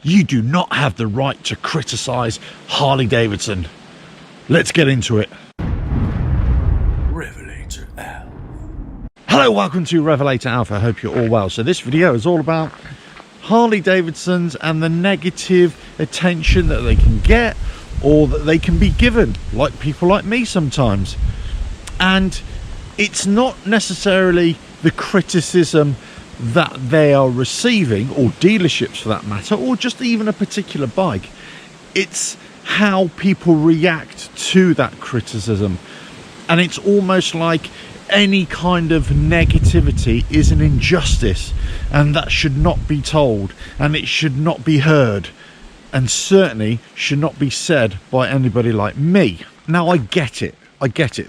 You do not have the right to criticize Harley Davidson. Let's get into it. RevelatorAlf. Hello, welcome to RevelatorAlf. I hope you're all well. So this video is all about Harley Davidsons and the negative attention that they can get or that they can be given, like people like me sometimes. And it's not necessarily the criticism that they are receiving, or dealerships for that matter, or just even a particular bike. It's how people react to that criticism. And it's almost like any kind of negativity is an injustice, and that should not be told, and it should not be heard, and certainly should not be said by anybody like me. Now, I get it.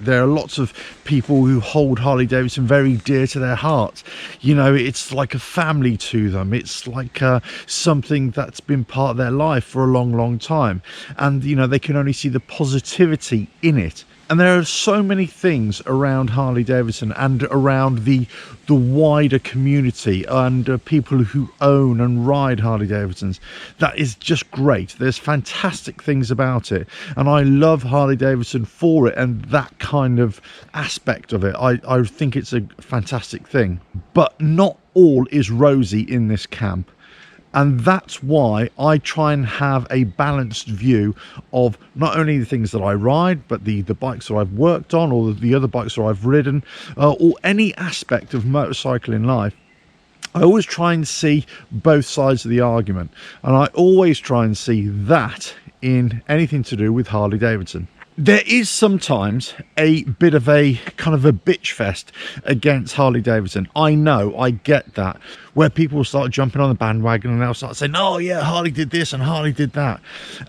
There are lots of people who hold Harley Davidson very dear to their hearts. You know, it's like a family to them. It's like something that's been part of their life for a long time. And, you know, they can only see the positivity in it. And there are so many things around Harley Davidson and around the wider community and people who own and ride Harley Davidsons. That is just great. There's fantastic things about it. And I love Harley Davidson for it and that kind of aspect of it. I think it's a fantastic thing. But not all is rosy in this camp. And that's why I try and have a balanced view of not only the things that I ride, but the bikes that I've worked on, or the other bikes that I've ridden, or any aspect of motorcycling life. I always try and see both sides of the argument. And I always try and see that in anything to do with Harley Davidson. There is sometimes a bit of a kind of a bitch fest against Harley Davidson. I know, I get that, where people will start jumping on the bandwagon and they'll start saying, oh yeah, Harley did this and Harley did that.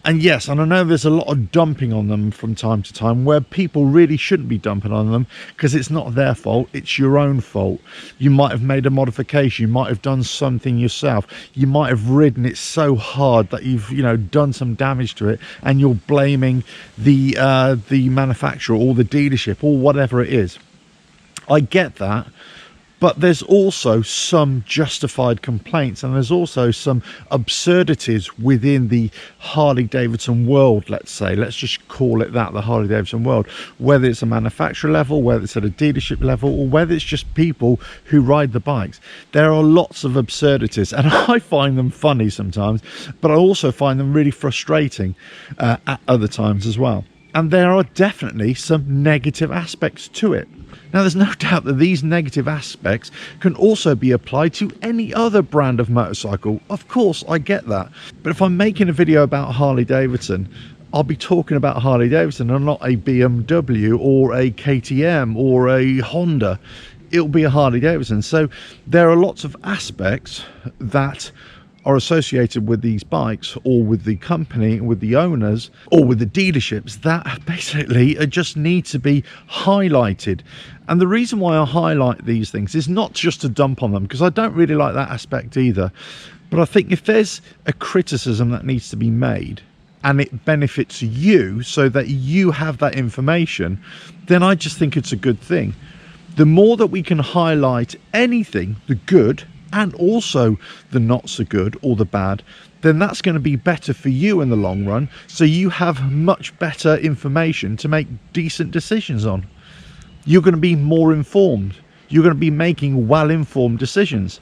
And yes, and I know there's a lot of dumping on them from time to time, where people really shouldn't be dumping on them, because it's not their fault, it's your own fault. You might have made a modification, you might have done something yourself, you might have ridden it so hard that you've, you know, done some damage to it, and you're blaming the manufacturer or the dealership or whatever it is. I get that, but there's also some justified complaints, and there's also some absurdities within the Harley Davidson world. Let's just call it that, the Harley Davidson world, whether it's a manufacturer level, whether it's at a dealership level, or whether it's just people who ride the bikes. There are lots of absurdities, and I find them funny sometimes, but I also find them really frustrating at other times as well. And there are definitely some negative aspects to it. Now, there's no doubt that these negative aspects can also be applied to any other brand of motorcycle. Of course, I get that. But if I'm making a video about Harley Davidson, I'll be talking about Harley Davidson and not a BMW or a KTM or a Honda. It'll be a Harley Davidson. So there are lots of aspects that are associated with these bikes, or with the company, with the owners, or with the dealerships, that basically just need to be highlighted. And the reason why I highlight these things is not just to dump on them, because I don't really like that aspect either. But I think if there's a criticism that needs to be made and it benefits you so that you have that information, then I just think it's a good thing. The more that we can highlight anything, the good and also the not so good or the bad, then that's going to be better for you in the long run, so you have much better information to make decent decisions on. You're going to be more informed, you're going to be making well-informed decisions,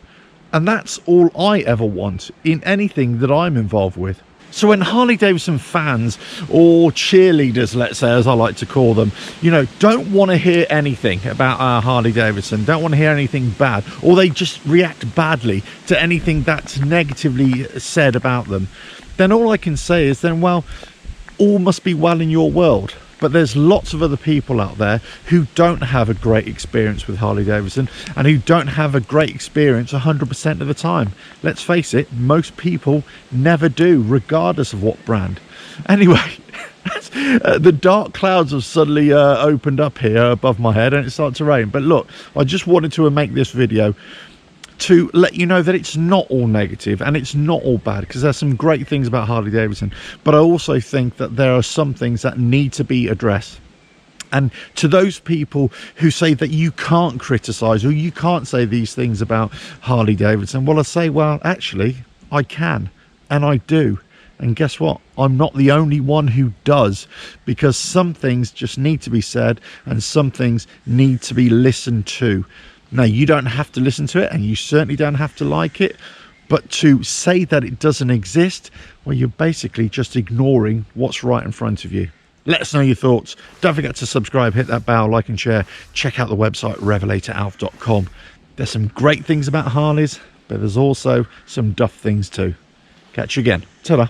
and that's all I ever want in anything that I'm involved with. So when Harley Davidson fans, or cheerleaders, let's say, as I like to call them, you know, don't want to hear anything about Harley Davidson, don't want to hear anything bad, or they just react badly to anything that's negatively said about them, then all I can say is then, well, all must be well in your world. But there's lots of other people out there who don't have a great experience with Harley Davidson, and who don't have a great experience 100% of the time. Let's face it, most people never do, regardless of what brand. Anyway, the dark clouds have suddenly opened up here above my head, and it started to rain. But look, I just wanted to make this video to let you know that it's not all negative and it's not all bad, because there's some great things about Harley Davidson, but I also think that there are some things that need to be addressed. And to those people who say that you can't criticize or you can't say these things about Harley Davidson, well, I say, well, actually I can, and I do. And guess what? I'm not the only one who does, because some things just need to be said and some things need to be listened to. Now, you don't have to listen to it, and you certainly don't have to like it, but to say that it doesn't exist, well, you're basically just ignoring what's right in front of you. Let us know your thoughts. Don't forget to subscribe, hit that bell, like and share. Check out the website RevelatorAlf.com. There's some great things about Harleys, but there's also some duff things too. Catch you again. Ta-da.